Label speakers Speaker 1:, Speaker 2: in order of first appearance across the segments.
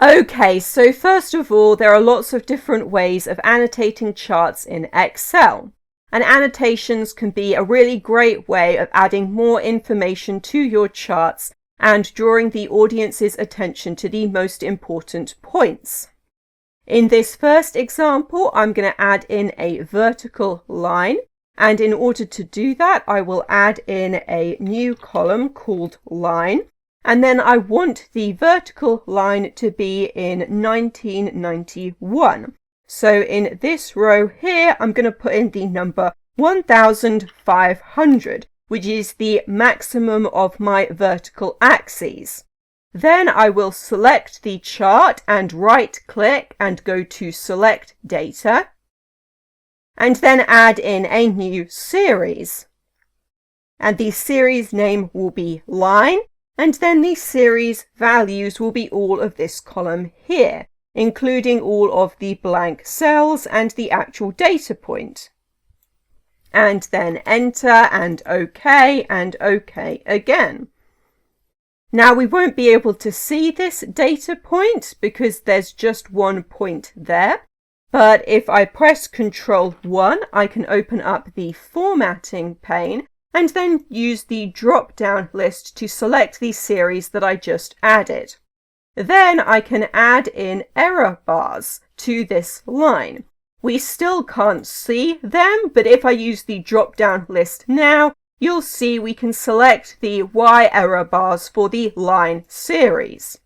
Speaker 1: Okay, so first of all, there are lots of different ways of annotating charts in Excel. And annotations can be a really great way of adding more information to your charts and drawing the audience's attention to the most important points. In this first example, I'm going to add in a vertical line. And in order to do that, I will add in a new column called line. And then I want the vertical line to be in 1991. So in this row here, I'm going to put in the number 1500, which is the maximum of my vertical axes. Then I will select the chart and right-click and go to Select Data. And then add in a new series. And the series name will be Line. And then the series values will be all of this column here, including all of the blank cells and the actual data point. And then enter and OK again. Now we won't be able to see this data point because there's just one point there. But if I press Ctrl+1, I can open up the formatting pane and then use the drop-down list to select the series that I just added. Then I can add in error bars to this line. We still can't see them, but if I use the drop-down list now, you'll see we can select the Y error bars for the line series.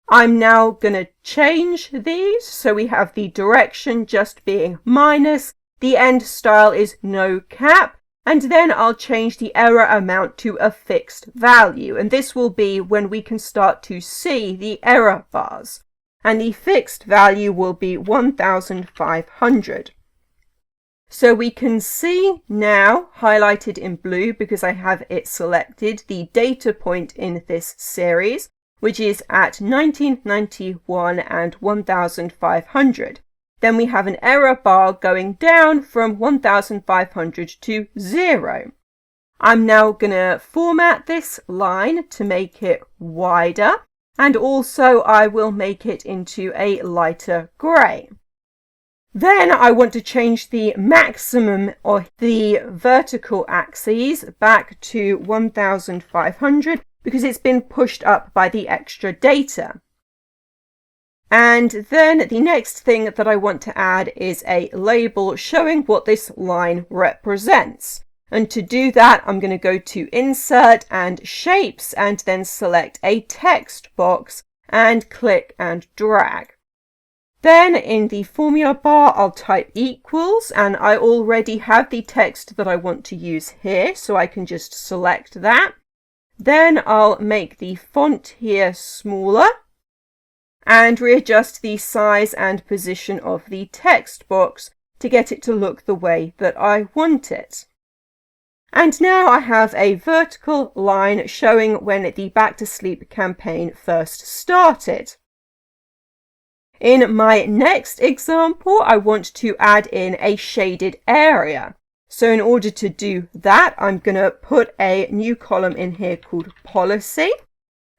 Speaker 1: I'm now going to change these, so we have the direction just being minus, the end style is no cap, and then I'll change the error amount to a fixed value, and this will be when we can start to see the error bars. And the fixed value will be 1500. So we can see now, highlighted in blue because I have it selected, the data point in this series, which is at 1991 and 1500. Then we have an error bar going down from 1500 to 0. I'm now going to format this line to make it wider, and also I will make it into a lighter grey. Then I want to change the maximum of the vertical axes back to 1500 because it's been pushed up by the extra data. And then the next thing that I want to add is a label showing what this line represents. And to do that, I'm going to go to Insert and Shapes and then select a text box and click and drag. Then in the formula bar, I'll type equals, and I already have the text that I want to use here, so I can just select that. Then I'll make the font here smaller and readjust the size and position of the text box to get it to look the way that I want it. And now I have a vertical line showing when the Back to Sleep campaign first started. In my next example, I want to add in a shaded area. So in order to do that, I'm going to put a new column in here called Policy.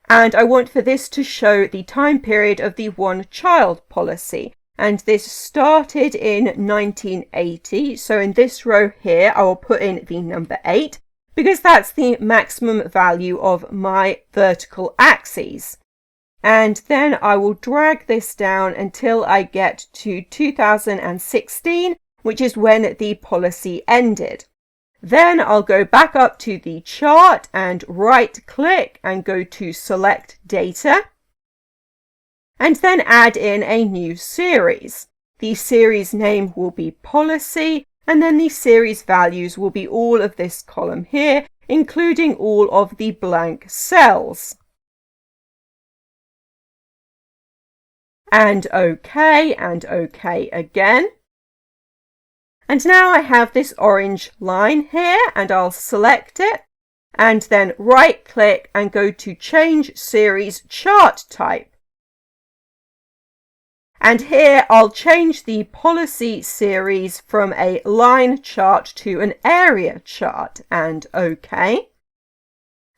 Speaker 1: And I want for this to show the time period of the one-child policy. And this started in 1980. So in this row here, I will put in the number 8 because that's the maximum value of my vertical axes. And then I will drag this down until I get to 2016, which is when the policy ended. Then I'll go back up to the chart and right-click and go to Select Data. And then add in a new series. The series name will be Policy, and then the series values will be all of this column here, including all of the blank cells. And OK again. And now I have this orange line here, and I'll select it and then right click and go to Change Series Chart Type. And here I'll change the policy series from a line chart to an area chart, and OK.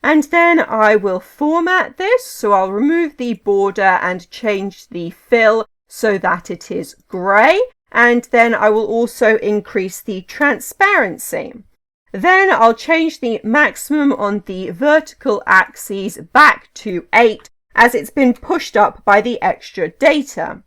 Speaker 1: And then I will format this. So I'll remove the border and change the fill so that it is grey. And then I will also increase the transparency. Then I'll change the maximum on the vertical axes back to 8 as it's been pushed up by the extra data.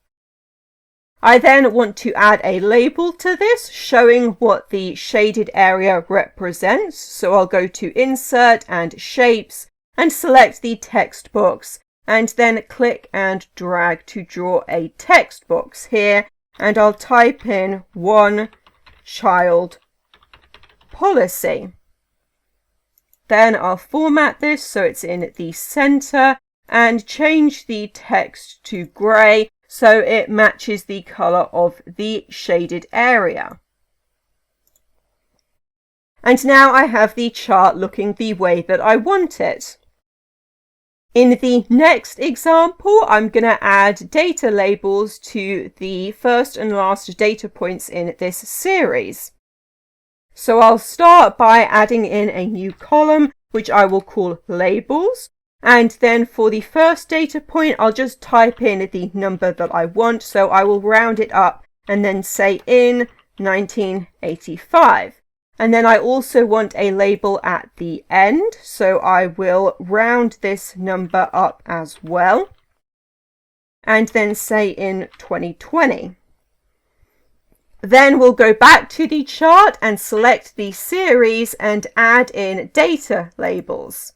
Speaker 1: I then want to add a label to this showing what the shaded area represents. So I'll go to Insert and Shapes and select the text box and then click and drag to draw a text box here, and I'll type in one child policy. Then I'll format this so it's in the center and change the text to grey so it matches the colour of the shaded area. And now I have the chart looking the way that I want it. In the next example, I'm going to add data labels to the first and last data points in this series. So I'll start by adding in a new column, which I will call labels. And then for the first data point, I'll just type in the number that I want. So I will round it up and then say in 1985. And then I also want a label at the end. So I will round this number up as well. And then say in 2020. Then we'll go back to the chart and select the series and add in data labels.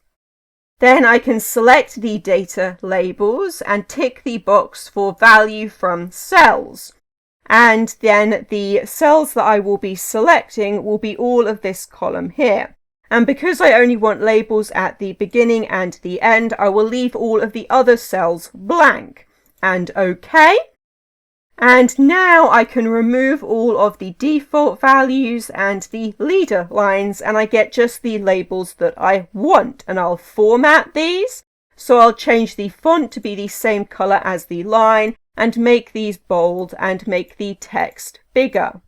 Speaker 1: Then I can select the data labels and tick the box for value from cells. And then the cells that I will be selecting will be all of this column here. And because I only want labels at the beginning and the end, I will leave all of the other cells blank. And OK. And now I can remove all of the default values and the leader lines, and I get just the labels that I want. And I'll format these. So I'll change the font to be the same color as the line and make these bold and make the text bigger.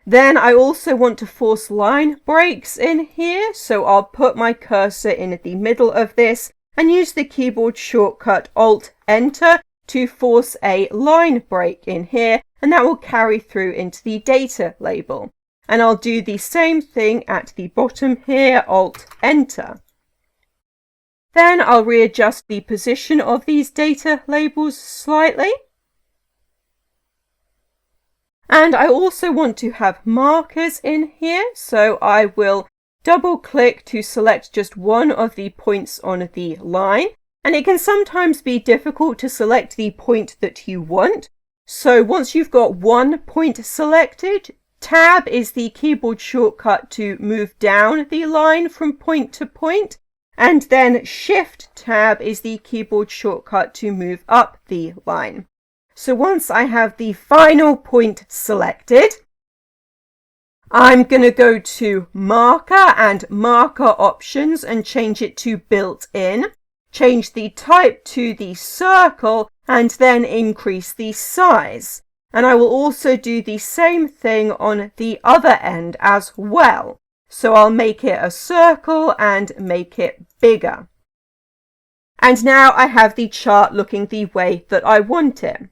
Speaker 1: Then I also want to force line breaks in here. So I'll put my cursor in the middle of this and use the keyboard shortcut Alt-Enter to force a line break in here, and that will carry through into the data label. And I'll do the same thing at the bottom here, Alt-Enter. Then I'll readjust the position of these data labels slightly. And I also want to have markers in here, so I will double click to select just one of the points on the line. And it can sometimes be difficult to select the point that you want. So once you've got one point selected, Tab is the keyboard shortcut to move down the line from point to point. And then Shift Tab is the keyboard shortcut to move up the line. So once I have the final point selected, I'm going to go to Marker and Marker Options and change it to Built-in. Change the type to the circle and then increase the size. And I will also do the same thing on the other end as well. So I'll make it a circle and make it bigger. And now I have the chart looking the way that I want it.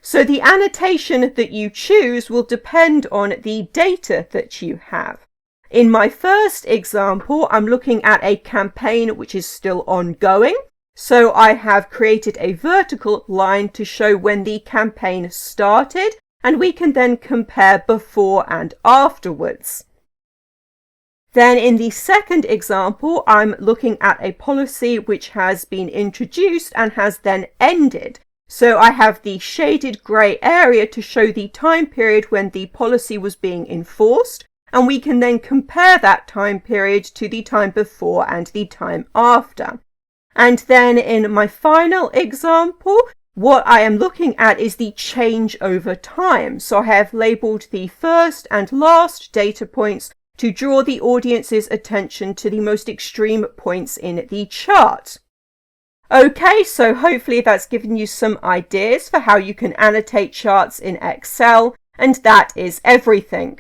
Speaker 1: So the annotation that you choose will depend on the data that you have. In my first example, I'm looking at a campaign which is still ongoing. So I have created a vertical line to show when the campaign started, and we can then compare before and afterwards. Then in the second example, I'm looking at a policy which has been introduced and has then ended. So I have the shaded grey area to show the time period when the policy was being enforced, and we can then compare that time period to the time before and the time after. And then in my final example, what I am looking at is the change over time. So I have labelled the first and last data points to draw the audience's attention to the most extreme points in the chart. Okay, so hopefully that's given you some ideas for how you can annotate charts in Excel, and that is everything.